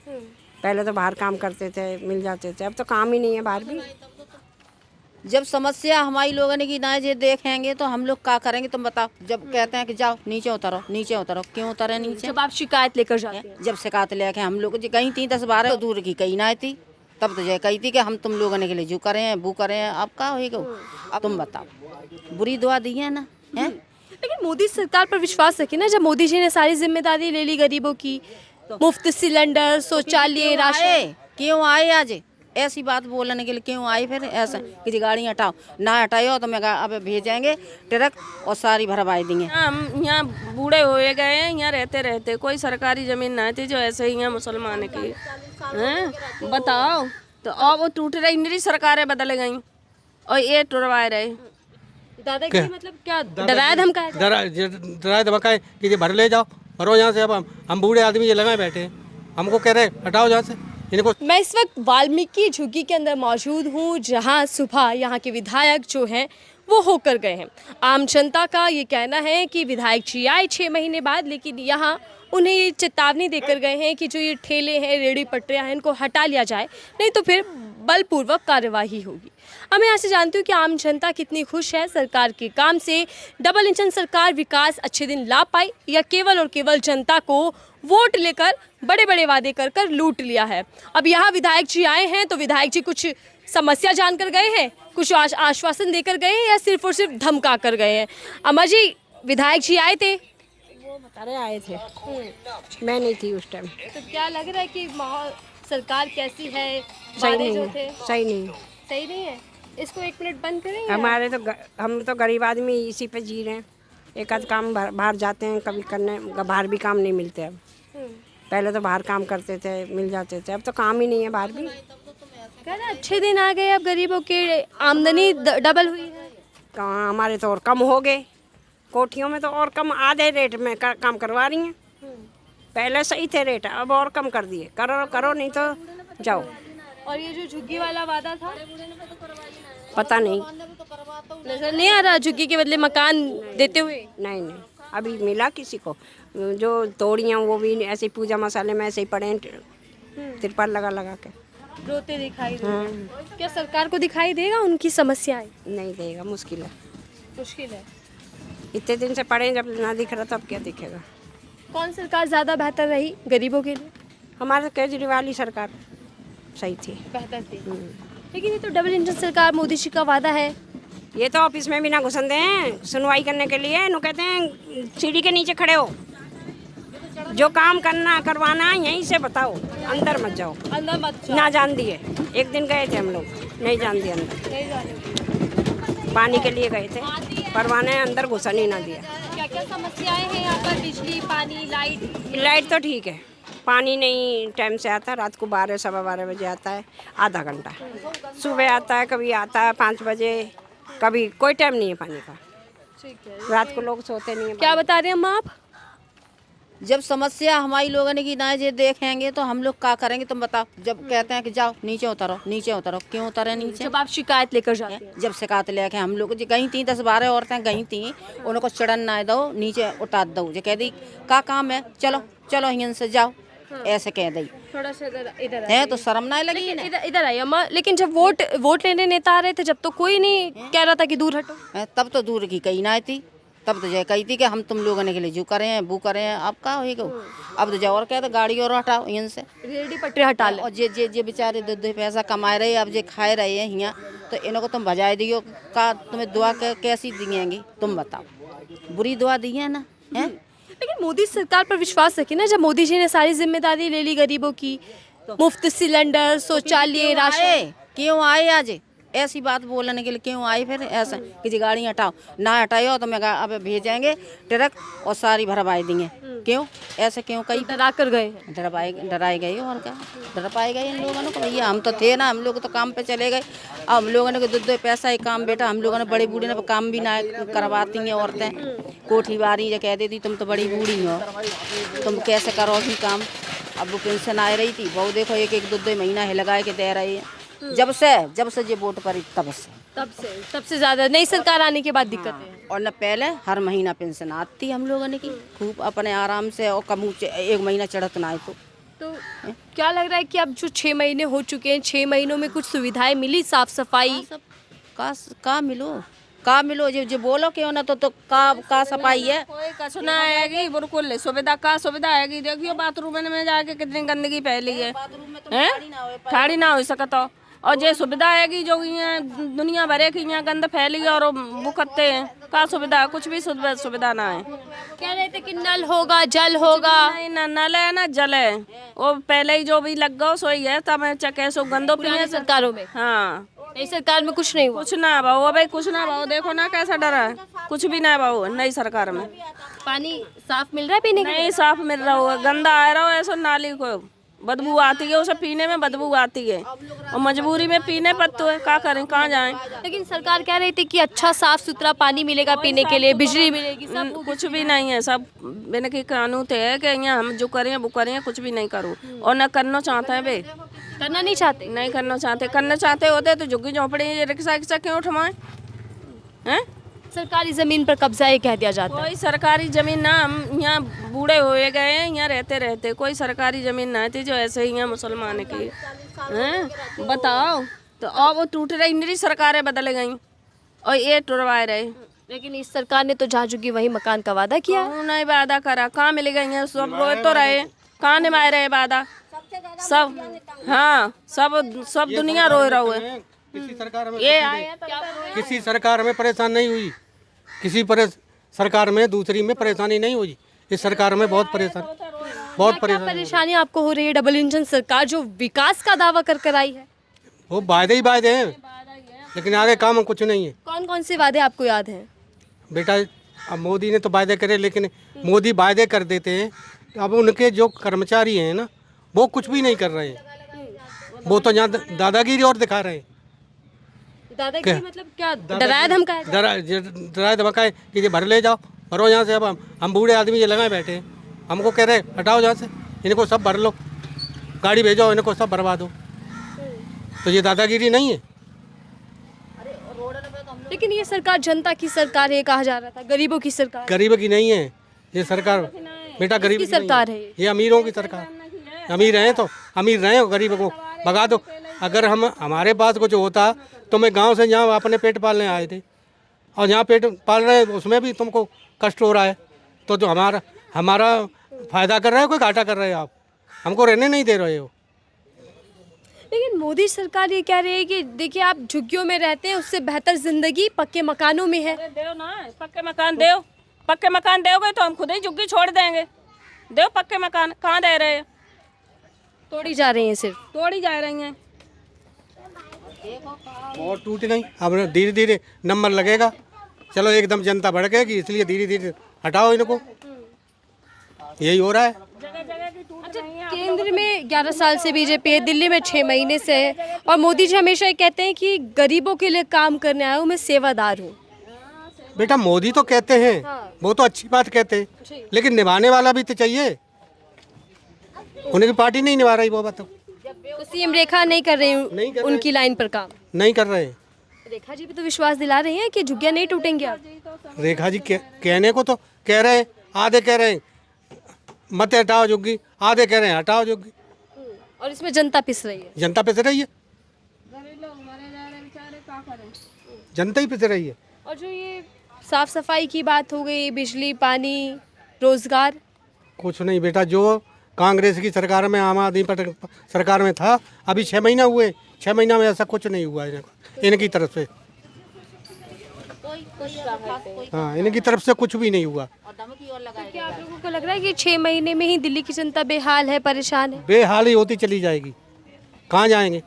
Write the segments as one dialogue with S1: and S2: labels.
S1: पहले तो बाहर काम करते थे, मिल जाते थे, अब तो काम ही नहीं है बाहर भी।
S2: जब समस्या हमारी लोगों ने की ना ये देखेंगे तो हम लोग क्या करेंगे तुम बताओ। जब कहते हैं कि जाओ नीचे उतरो, नीचे उतरो, क्यों उतरे नीचे?
S3: जब आप शिकायत लेकर जाते हैं,
S2: जब शिकायत लेके हम लोग जी कहीं थी 10-12 दूर की कहीं ना थी, तब तो ये कही थी कि हम तुम लोगों ने के लिए जो करे हैं वो करे हैं। अब क्या होएगा? अब तुम बताओ, बुरी दुआ दी है ना है।
S3: लेकिन मोदी सरकार पर विश्वास रखिए ना, जब मोदी जी ने सारी जिम्मेदारी ले ली गरीबों की, मुफ्त सिलेंडर, शौचालय, राशन।
S2: क्यों आए आज ऐसी बात बोलने के लिए? क्यों आई फिर ऐसा कि जी गाड़ी हटाओ, ना हटाओ तो मैं अब भेजेंगे ट्रक और सारी भरवाई देंगे।
S4: हम यहाँ बूढ़े हुए गए हैं, यहाँ रहते रहते कोई सरकारी जमीन ना थी जो ऐसे ही यहाँ मुसलमान की हैं, बताओ। तो अब वो टूट रही, मेरी सरकारें बदल गई और ये टुरवा रहे।
S3: दादागिरी मतलब क्या डराया धमकाया?
S5: डराए धमकाए कि ये भर ले जाओ, भरो यहाँ से। अब हम बूढ़े आदमी ये लगाए बैठे हैं, हमको कह रहे हटाओ यहाँ से इनको।
S3: मैं इस वक्त वाल्मीकि झुग्गी के अंदर मौजूद हूँ, जहाँ सुबह यहाँ के विधायक जो हैं वो होकर गए हैं। आम जनता का ये कहना है कि विधायक जी आए 6 महीने बाद, लेकिन यहाँ उन्हें ये चेतावनी देकर गए हैं कि जो ये ठेले हैं, रेहड़ी पटरियाँ हैं, इनको हटा लिया जाए, नहीं तो फिर बलपूर्वक कार्यवाही होगी। अब मैं यहाँ से जानती हूँ कि आम जनता कितनी खुश है सरकार के काम से। डबल इंजन सरकार विकास अच्छे दिन ला पाई या केवल और केवल जनता को वोट लेकर बड़े बड़े वादे कर कर लूट लिया है? अब यहाँ विधायक जी आए हैं तो विधायक जी कुछ समस्या जानकर गए हैं, कुछ आश्वासन देकर गए हैं, या सिर्फ और सिर्फ धमका कर गए हैं? अम्मा जी, विधायक जी आए थे?
S1: वो बता रहे आए थे, मैं नहीं थी उस टाइम।
S3: तो क्या लग रहा है कि माहौल सरकार कैसी है?
S1: सही
S3: वादे
S1: नहीं
S3: जो
S1: है,
S3: थे
S1: सही नहीं है।
S3: सही नहीं है। इसको 1 मिनट बंद करेंगे?
S1: हमारे तो हम तो गरीब आदमी इसी पे जी रहे हैं। एक आध काम बाहर जाते हैं कभी करने, बाहर भी काम नहीं मिलते अब। पहले तो बाहर काम करते थे, मिल जाते थे, अब तो काम ही नहीं है बाहर भी।
S3: कह रहे अच्छे दिन आ गए, अब गरीबों की आमदनी डबल हुई है।
S1: कहाँ, हमारे तो और कम हो गए। कोठियों में तो और कम, आधे रेट में काम करवा रही हैं। पहले सही थे रेट, अब और कम कर दिए। करो करो नहीं तो जाओ।
S3: और ये जो झुग्गी वाला वादा था,
S1: पता नहीं,
S3: नजर नहीं आ रहा झुग्गी के बदले मकान देते हुए?
S1: नहीं नहीं अभी मिला किसी को। जो तोड़ियाँ वो भी ऐसे ही पूजा मसाले में ऐसे ही पड़े हैं, तिरपाल लगा लगा के।
S3: रोते दिखाई दे रहे हैं। क्या सरकार को दिखाई देगा उनकी समस्याएं?
S1: नहीं देगा, मुश्किल है।
S3: मुश्किल है।
S1: इतने दिन से पड़े हैं, जब ना दिख रहा तो अब क्या दिखेगा?
S3: कौन सरकार ज़्यादा बेहतर रही गरीबों के लिए?
S1: हमारे केजरीवाल ही सरकार सही थी।
S3: बेहतर थी। लेकिन ये तो डबल इंजन सरकार मोदी जी का वादा है।
S1: ये तो ऑफिस में भी ना घुसन दे हैं सुनवाई करने के लिए। नो कहते हैं सीढ़ी के नीचे खड़े हो, जो काम करना करवाना है यहीं से बताओ, अंदर मत जाओ।
S3: अंदर मत
S1: ना जान दिए, एक दिन गए थे हम लोग, नहीं जान दिए अंदर।
S3: नहीं जाने।
S1: पानी के लिए गए थे, परवाने अंदर घुसन ही ना दिया।
S3: क्या क्या समस्याएं हैं यहाँ पर? बिजली, पानी, लाइट?
S1: लाइट तो ठीक है, पानी नहीं टाइम से आता। रात को 12 सवा 12 बजे आता है, आधा घंटा। सुबह आता है, कभी आता है 5 बजे, कभी कोई टाइम नहीं है पानी का।
S3: ठीक है।
S1: रात को लोग सोते नहीं है।
S3: क्या बता रहे हैं अम्मा आप?
S2: जब समस्या हमारी लोगों ने की ना ये देखेंगे तो हम लोग क्या करेंगे तुम बताओ। जब कहते हैं कि जाओ नीचे उतरो, नीचे उतरो, क्यों उतरे नीचे?
S3: जब आप शिकायत लेकर जाते हैं,
S2: जब शिकायत लेके हम लोग जी गई थी 10-12 औरतें गई थी, उनको चढ़न ना दो, नीचे उतार दो। जो कह दी का काम है, चलो चलो यहाँ से जाओ, ऐसे कह दी
S3: थोड़ा सा इधर
S2: है तो शर्म ना लगी ना।
S3: इधर आइए अम्मा। लेकिन जब वोट लेने नेता आ रहे थे, जब तो कोई नहीं कह रहा था कि दूर हटो।
S2: तब तो दूर की कहीं ना थी, तब तो जय कही थी कि हम तुम लोगों ने के लिए जो करे हैं वो करे हैं। अब क्या होएगा? अब तो जाओ और कहते गाड़ी और हटाओ यहाँ से,
S3: रेहड़ी पटरी हटा ले।
S2: और जे बेचारे 2 पैसा कमाए रहे, अब जे खाए रहे हैं यहाँ, तो इनको तुम बजाय दियो का तुम्हें दुआ कैसी दिएंगी तुम बताओ? बुरी दुआ दी है ना है।
S3: लेकिन मोदी सरकार पर विश्वास रखिए ना, जब मोदी जी ने सारी जिम्मेदारी ले ली गरीबों की, मुफ्त सिलेंडर, शौचालय, राशन।
S2: क्यों आए आज ऐसी बात बोलने के लिए? क्यों आई फिर ऐसा कि जी गाड़ी हटाओ, ना हटाओ तो मैं अब भेजेंगे ट्रक और सारी भरवाई देंगे। क्यों ऐसे क्यों कही?
S3: डरा कर गए हैं।
S2: डराए गए और क्या डर पाए गए इन लोगों को? भैया हम तो थे ना, हम लोग तो काम पे चले गए। अब हम लोगों ने 2 पैसा ही काम, बेटा हम लोगों ने बड़ी बूढ़ी ने काम भी ना करवाती हैं औरतें। कोठी बारी जो कह देती तुम तो बड़ी बूढ़ी हो, तुम कैसे करोगी काम? अब वो पेंशन आ रही थी, वो देखो 1-2 महीना है लगाए के दे रही है। जब से ये वोट पड़ी तब
S3: सबसे ज्यादा नई सरकार आने के बाद दिक्कत है।
S2: और न पहले हर महीना पेंशन आती हम लोगों ने की खूब अपने आराम से, और कम 1 महीना चढ़त ना आए तो
S3: तो क्या लग रहा है कि अब जो 6 महीने हो चुके हैं, 6 महीनों में कुछ सुविधाएं मिली, साफ सफाई?
S2: सब का मिलो जो बोलो क्यों ना तो का सफाई है।
S4: कोई कसना आएगी बिल्कुल सुविधा का सुविधा आएगी। देखियो बाथरूम में जाके कितनी गंदगी फैली है, ठाड़ी ना हो सकता। और ये सुविधा आएगी जो यहाँ दुनिया भरे की यहाँ गंद फैली और वो करते हैं का सुविधा, कुछ भी सुविधा ना है।
S3: कह रहे थे कि नल होगा, जल होगा।
S4: नहीं ना नल है ना जल है, वो पहले ही जो भी लग गो सोई है तब चके सो गंदो पिए
S3: सरकारों में।
S4: हाँ
S3: नई सरकार में कुछ नहीं हुआ।
S4: कुछ ना भाऊ भाई, कुछ ना भाऊ। देखो ना कैसा डरा है, कुछ भी ना भाऊ नई सरकार में।
S3: पानी साफ मिल रहा है पीने के लिए?
S4: नहीं साफ मिल रहा हो, गंदा आ रहा हो ऐसा, नाली को बदबू आती है, उसे पीने में बदबू आती है और मजबूरी में पीने पत्तो है, क्या करें कहाँ जाएं।
S3: लेकिन सरकार कह रही थी कि अच्छा साफ सुथरा पानी मिलेगा पीने के लिए, बिजली मिलेगी, सब
S4: कुछ भी नहीं है। सब बिना की कानून थे है कि यहाँ हम जो करें वो करें, कुछ भी नहीं करो और न करना चाहते हैं। बे
S3: करना नहीं चाहते?
S4: नहीं करना चाहते होते तो झुग्गी झोंपड़ी रिक्शा क्यों उठवाएं हैं।
S3: सरकारी जमीन पर कब्जा ये कह दिया जाता है।
S4: कोई सरकारी जमीन ना, हम यहाँ बूढ़े हुए गए हैं, यहाँ रहते कोई सरकारी जमीन ना थी जो ऐसे ही यहाँ मुसलमान की हैं। बताओ तो अब वो टूट रही, मेरी सरकारें बदल गई और ये टुरवाए रहे।
S3: लेकिन इस सरकार ने तो जहाँ चुकी वही मकान का वादा किया।
S4: नहीं वादा करा, कहाँ मिल गई है, सब रोए तो रहे, कहाँ निभाए रहे वादा सब। हाँ सब दुनिया रोए रहो है।
S5: किसी सरकार में
S4: ये आए
S5: किसी सरकार में परेशान नहीं हुई, किसी सरकार में दूसरी में परेशानी नहीं हुई। इस सरकार में बहुत
S3: परेशानी आपको हो रही है? डबल इंजन सरकार जो विकास का दावा कर आई है,
S5: वो वादे ही वादे हैं, लेकिन आगे काम कुछ नहीं है।
S3: कौन कौन से वादे आपको याद हैं?
S5: बेटा अब मोदी ने तो वादे करे, लेकिन मोदी वादे कर देते हैं, अब उनके जो कर्मचारी हैं ना वो कुछ भी नहीं कर रहे हैं। वो तो यहाँ दादागिरी और दिखा रहे हैं।
S3: दादागिरी मतलब क्या? डराया धमकाया?
S5: डराए धमकाए कि ये भर ले जाओ, भरो यहाँ से। अब हम बूढ़े आदमी ये लगाए बैठे हैं, हमको कह रहे हटाओ यहाँ से, इनको सब भर लो, गाड़ी भेजो, इनको सब भरवा दो। तो ये दादागिरी नहीं है?
S3: लेकिन ये सरकार जनता की सरकार है कहा जा रहा था, गरीबों की सरकार।
S5: गरीब की नहीं है ये सरकार बेटा, गरीब की
S3: सरकार है
S5: ये अमीरों की सरकार। अमीर हैं तो अमीर रहे, गरीब को भगा दो। अगर हमारे पास कुछ होता तो मैं गांव से यहाँ अपने पेट पालने आए थे, और यहाँ पेट पाल रहे उसमें भी तुमको कष्ट हो रहा है, तो जो हमारा फायदा कर रहा है, कोई घाटा कर रहे हो आप, हमको रहने नहीं दे रहे हो।
S3: लेकिन मोदी सरकार ये कह रही है कि देखिए आप झुग्गियों में रहते हैं, उससे बेहतर जिंदगी पक्के मकानों में है।
S4: देव ना पक्के मकान दोगे तो हम खुद ही झुग्गी छोड़ देंगे। दो पक्के मकान कहाँ दे रहे हैं?
S3: तोड़ी जा रही हैं, सिर्फ
S4: तोड़ी जा रही हैं
S5: और टूट गई। अब धीरे धीरे नंबर लगेगा, चलो एकदम जनता भड़केगी, इसलिए धीरे धीरे हटाओ इनको, यही हो रहा है।
S3: केंद्र में 11 साल से बीजेपी है, दिल्ली में 6 महीने से है, और मोदी जी हमेशा ये कहते हैं कि गरीबों के लिए काम करने आया हूँ, मैं सेवादार हूँ।
S5: बेटा मोदी तो कहते हैं, वो तो अच्छी बात कहते हैं, लेकिन निभाने वाला भी तो चाहिए। उनकी पार्टी नहीं निभा रही वो बात।
S3: तो सीएम रेखा नहीं कर रही उनकी लाइन पर काम?
S5: नहीं कर रहे हैं।
S3: रेखा जी भी तो विश्वास दिला रही हैं कि झुग्गियां नहीं टूटेंगी। अब
S5: रेखा जी कहने को तो कह रहे हैं, आधे कह रहे हैं मत हटाओ झुग्गी, आधे कह रहे हैं हटाओ झुग्गी,
S3: और इसमें जनता पिस रही है।
S5: जनता पिस रही है, जनता ही पिस रही है।
S3: और जो ये साफ सफाई की बात हो गई, बिजली पानी रोजगार,
S5: कुछ नहीं बेटा, जो कांग्रेस की सरकार में, आम आदमी पार्टी सरकार में था, अभी 6 महीना हुए, 6 महीना में ऐसा कुछ नहीं हुआ इनकी तरफ से। हाँ, इनकी तरफ से कुछ भी नहीं हुआ।
S3: क्या आप लोगों को लग रहा है कि 6 महीने में ही दिल्ली की जनता बेहाल है, परेशान है?
S5: बेहाल ही होती चली जाएगी, कहाँ जाएंगे?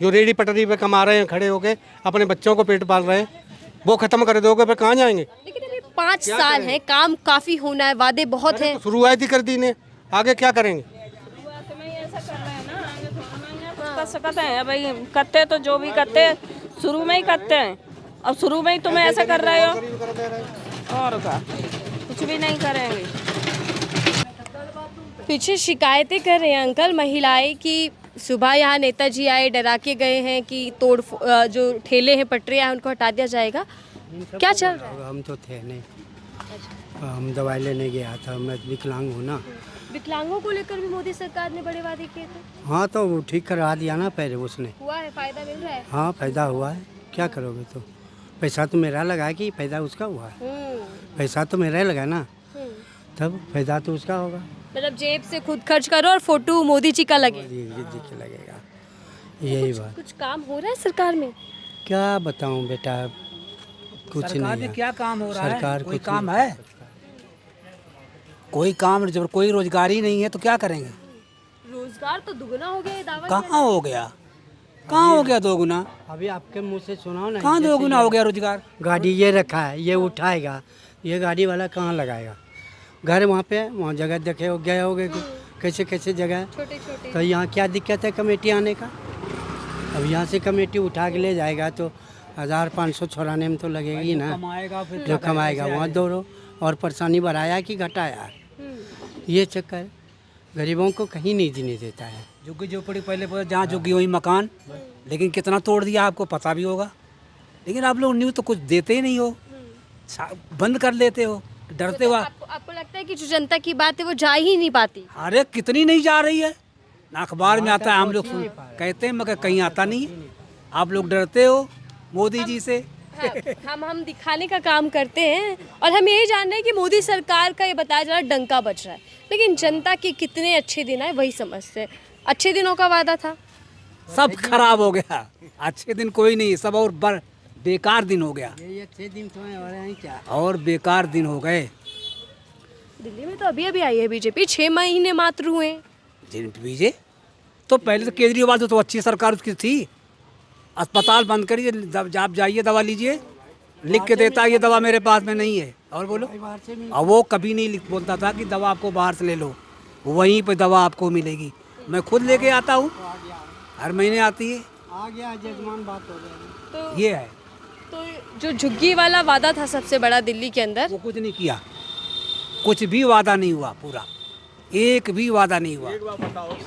S5: जो रेडी पटरी पे कमा रहे हैं, खड़े होके अपने बच्चों को पेट पाल रहे हैं, वो खत्म कर दोगे फिर कहाँ जाएंगे?
S3: लेकिन अभी 5 साल है, काम काफी होना है, वादे बहुत हैं।
S5: शुरुआत ही कर दी ने, आगे क्या करेंगे?
S4: सकते हैं भाई, करते तो जो भी करते शुरू में ही करते हैं, अब शुरू में ही तुम ऐसा कर रहे हो, और क्या कुछ भी नहीं करेंगे।
S3: पीछे शिकायतें कर रहे हैं अंकल महिलाएं कि सुबह यहाँ नेताजी आए, डरा के गए हैं कि जो ठेले हैं, पटरियाँ हैं, उनको हटा दिया जाएगा। क्या चल रहा है?
S6: हम तो थे नहीं, हम दवाई लेने गया था, मैं विकलांग हूँ ना,
S3: विकलांगों को लेकर भी मोदी सरकार ने बड़े वादे किए थे।
S6: हाँ तो वो ठीक करवा दिया ना पहले उसने।
S3: हुआ है, फायदा मिल रहा है।
S6: हाँ फायदा हुआ है, क्या करोगे तो, पैसा तो मेरा लगा कि फायदा उसका हुआ है, पैसा तो मेरा ही लगा ना, तब फायदा तो उसका होगा।
S3: मतलब जेब से खुद खर्च करो और फोटो मोदी जी का लगे।
S6: ये लगेगा, यही बात।
S3: कुछ काम हो रहा है सरकार में?
S6: क्या बताऊं बेटा, कुछ
S7: सरकार
S6: नहीं
S7: में क्या काम हो रहा है?
S6: सरकार
S7: कोई
S6: कुछ
S7: काम
S6: नहीं
S7: है? कोई काम, जब कोई रोजगार ही नहीं है तो क्या करेंगे?
S3: रोजगार तो दुगना हो गया, ये दावा
S7: कहाँ हो गया? कहाँ हो गया 2 गुना?
S6: अभी आपके मुंह से सुनाओ ना,
S7: कहाँ 2 गुना हो गया रोजगार?
S6: गाड़ी ये रखा है, ये उठाएगा, ये गाड़ी वाला कहाँ लगाएगा? घर वहाँ पे है, वहाँ जगह देखे हो गए होगे कैसे कैसे जगह है,
S3: छोटे छोटे।
S6: तो यहाँ क्या दिक्कत है कमेटी आने का? अब यहाँ से कमेटी उठा के ले जाएगा तो 1500 छोड़ाने में तो लगेगी ना,
S7: कमाएगा फिर
S6: जो कमाएगा वहाँ दौड़ो, और परेशानी बढ़ाया कि घटाया, ये चक्कर गरीबों को कहीं नहीं जीने देता है।
S7: झुग्गी झोपड़ी पहले जहाँ झुग्गी वही मकान, लेकिन कितना तोड़ दिया आपको पता भी होगा, लेकिन आप लोग न्यूज़ तो कुछ देते ही नहीं हो, बंद कर लेते हो, डरते हो।
S3: आपको लगता है कि जो जनता की बात है वो जा ही नहीं पाती?
S7: अरे कितनी नहीं जा रही है, ना अखबार में आता है, हम लोग कहते हैं मगर कहीं आता नहीं है। आप लोग डरते हो मोदी जी से।
S3: हाँ, हम दिखाने का काम करते हैं और हम यही जान रहे हैं कि मोदी सरकार का ये बताया जा रहा है डंका बज रहा है, लेकिन जनता के कितने अच्छे दिन आए वही समझते हैं। अच्छे दिनों का वादा था,
S7: सब खराब हो गया, अच्छे दिन कोई नहीं, सब और बेकार दिन हो गया,
S6: ये अच्छे दिन तो हो रहे हैं क्या,
S7: और बेकार दिन हो गए।
S3: दिल्ली में तो अभी अभी आई है बीजेपी, 6 महीने मात्र हुए।
S7: बीजे तो पहले तो केजरीवाल तो अच्छी सरकार उसकी थी, अस्पताल बंद करिए, आप जाइए दवा लीजिए, लिख के देता है ये दवा मेरे पास में नहीं है, और बोलो। और वो कभी नहीं बोलता था कि दवा आपको बाहर से ले लो, वहीं पे दवा आपको मिलेगी। मैं खुद लेके आता हूँ, हर महीने आती है।
S6: आ गया जजमान बात हो गया।
S3: तो
S7: ये है,
S3: तो जो झुग्गी वाला वादा था सबसे बड़ा दिल्ली के अंदर,
S7: वो कुछ नहीं किया, कुछ भी वादा नहीं हुआ, पूरा एक भी वादा नहीं हुआ,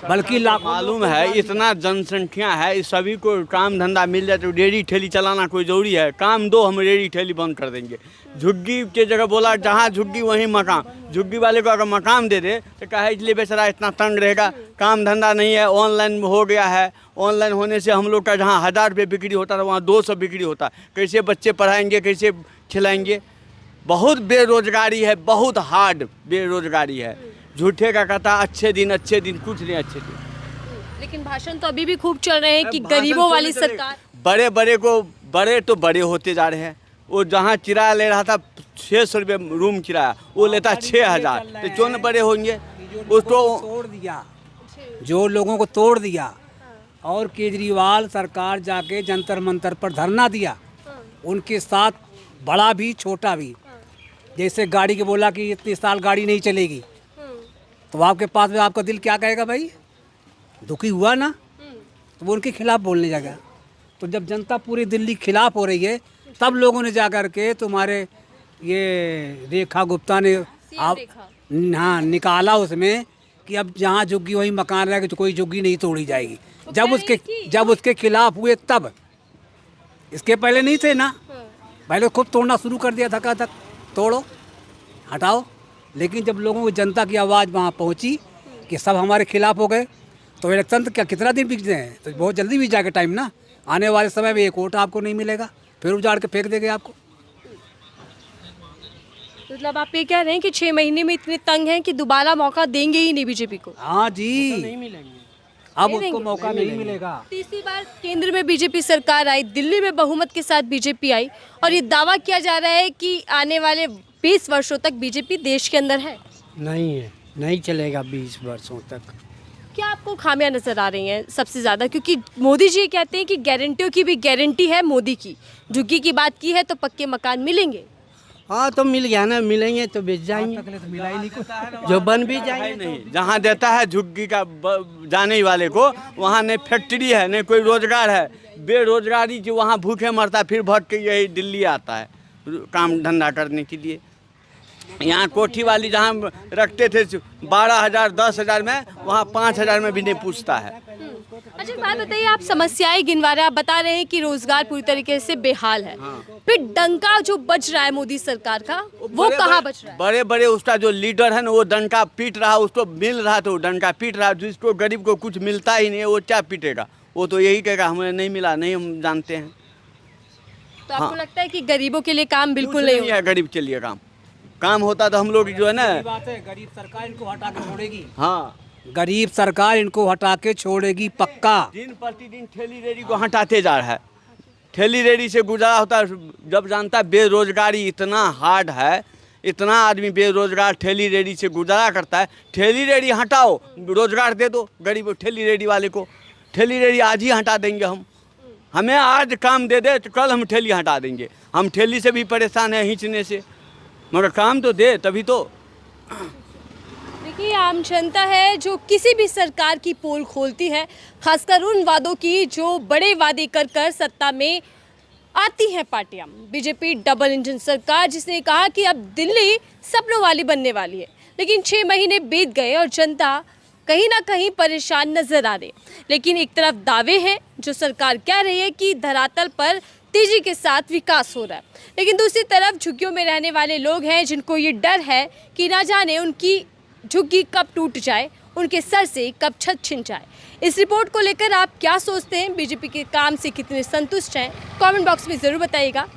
S7: बल्कि
S8: मालूम है इतना जनसंख्या है, इस सभी को काम धंधा मिल जाए तो रेडी ठेली चलाना कोई जरूरी है? काम दो, हम रेडी ठेली बंद कर देंगे। झुग्गी के जगह बोला जहाँ झुग्गी वहीं मकान, झुग्गी वाले को अगर मकान दे दे तो कहा इसलिए बेचारा इतना तंग रहेगा, काम धंधा नहीं है, ऑनलाइन हो गया है, ऑनलाइन होने से हम लोग का जहाँ 1000 रुपये बिक्री होता था वहाँ 200 बिक्री होता है, कैसे बच्चे पढ़ाएंगे, कैसे खिलाएंगे? बहुत बेरोजगारी है, बहुत हार्ड बेरोजगारी है। झूठे का कहता अच्छे दिन कुछ नहीं अच्छे दिन।
S3: लेकिन भाषण तो अभी भी खूब चल रहे हैं कि गरीबों वाली सरकार।
S8: बड़े तो बड़े होते जा रहे हैं। वो जहाँ किराया ले रहा था 600 रुपये रूम किराया, वो लेता 6000, तो क्यों न बड़े होंगे? उसको
S7: तोड़ दिया, जो लोगों को तोड़ दिया, और केजरीवाल सरकार जाके जंतर मंतर पर धरना दिया, उनके साथ बड़ा भी छोटा भी। जैसे गाड़ी के बोला कि इतने साल गाड़ी नहीं चलेगी, तो आपके पास में आपका दिल क्या कहेगा भाई? दुखी हुआ ना, तो वो उनके खिलाफ बोलने जाएगा। तो जब जनता पूरी दिल्ली खिलाफ हो रही है, तब लोगों ने जा कर के तुम्हारे ये रेखा गुप्ता ने आप हाँ निकाला उसमें कि अब जहाँ झुग्गी वहीं मकान रहेगा, तो कोई झुग्गी नहीं तोड़ी जाएगी। जब उसके खिलाफ हुए तब, इसके पहले नहीं थे ना, पहले खुद तोड़ना शुरू कर दिया, धक्का धक तोड़ो हटाओ। लेकिन जब लोगों की जनता की आवाज़ वहाँ पहुँची कि सब हमारे खिलाफ हो गए, तो इलेक्शन तो क्या कितना दिन बीत हैं, तो बहुत जल्दी बीत जाएगा टाइम ना। आने वाले समय में एक वोट आपको नहीं मिलेगा, फिर उजाड़ के फेंक देंगे आपको।
S3: मतलब आप ये कह रहे हैं कि 6 महीने में इतने तंग हैं कि दोबारा मौका देंगे ही नहीं बीजेपी को?
S7: हाँ जी, नहीं मिलेंगे, अब उसको मौका नहीं मिलेगा।
S3: तीसरी बार केंद्र में बीजेपी सरकार आई, दिल्ली में बहुमत के साथ बीजेपी आई, और ये दावा किया जा रहा है कि आने वाले 20 वर्षों तक बीजेपी देश के अंदर है।
S6: नहीं है, नहीं चलेगा 20 वर्षों तक।
S3: क्या आपको खामियां नजर आ रही हैं सबसे ज़्यादा? क्योंकि मोदी जी कहते हैं कि गारंटियों की भी गारंटी है मोदी की, झुग्गी की बात की है तो पक्के मकान मिलेंगे।
S6: हाँ तो मिल गया ना, मिलेंगे तो बेच जाएंगे, जो बन भी जाएंगे।
S8: नहीं, जहाँ देता है झुग्गी का जाने वाले को, वहाँ नहीं फैक्ट्री है, नहीं कोई रोजगार है, बेरोजगारी जो वहाँ भूखे मरता, फिर भटक के यही दिल्ली आता है काम धंधा करने के लिए। यहाँ कोठी वाली जहाँ रखते थे 12,000 10,000 में, वहाँ 5,000 में भी नहीं पूछता है।
S3: अच्छा, एक बात बताइए, आप समस्याएं गिनवा रहे हैं, आप बता रहे हैं कि रोजगार पूरी तरीके से बेहाल है, फिर डंका जो बज रहा है मोदी सरकार का, वो कहाँ बज रहा है?
S8: बड़े बड़े उसका जो लीडर है ना, वो डंका पीट रहा, उसको मिल रहा तो डंका पीट रहा, जिसको गरीब को कुछ मिलता ही नहीं है वो क्या पीटेगा? वो तो यही कहेगा हमें नहीं मिला, नहीं हम जानते हैं।
S3: तो आपको लगता है कि गरीबों के लिए काम बिल्कुल नहीं
S8: है, गरीब के लिए काम होता तो हम लोग जो है ना,
S7: बात है, गरीब सरकार इनको हटा के छोड़ेगी।
S8: हाँ,
S7: गरीब सरकार इनको हटा के छोड़ेगी पक्का।
S8: दिन प्रतिदिन ठेली रेडी को हटाते जा रहा है। ठेली रेडी से गुजारा होता है, जब जानता है बेरोजगारी इतना हार्ड है, इतना आदमी बेरोजगार ठेली रेडी से गुजारा करता है। ठेली रेडी हटाओ, रोजगार दे दो गरीब ठेली रेडी वाले को। ठेली रेडी आज ही हटा देंगे हम, हमें आज काम दे दे तो कल हम ठेली हटा देंगे। हम ठेली से भी परेशान है खींचने से, मगर काम तो दे तभी तो।
S3: देखिए, आम जनता है जो किसी भी सरकार की पोल खोलती है, खासकर उन वादों की जो बड़े वादे कर कर सत्ता में आती हैं पार्टियां। बीजेपी डबल इंजन सरकार जिसने कहा कि अब दिल्ली सपनों वाली बनने वाली है, लेकिन 6 महीने बीत गए और जनता कहीं ना कहीं परेशान नजर आ रही। लेकिन एक तरफ दावे हैं जो सरकार कह रही है कि धरातल पर तेजी के साथ विकास हो रहा है, लेकिन दूसरी तरफ झुग्गियों में रहने वाले लोग हैं जिनको ये डर है कि ना जाने उनकी झुग्गी कब टूट जाए, उनके सर से कब छत छिन जाए। इस रिपोर्ट को लेकर आप क्या सोचते हैं? बीजेपी के काम से कितने संतुष्ट हैं? कमेंट बॉक्स में ज़रूर बताइएगा।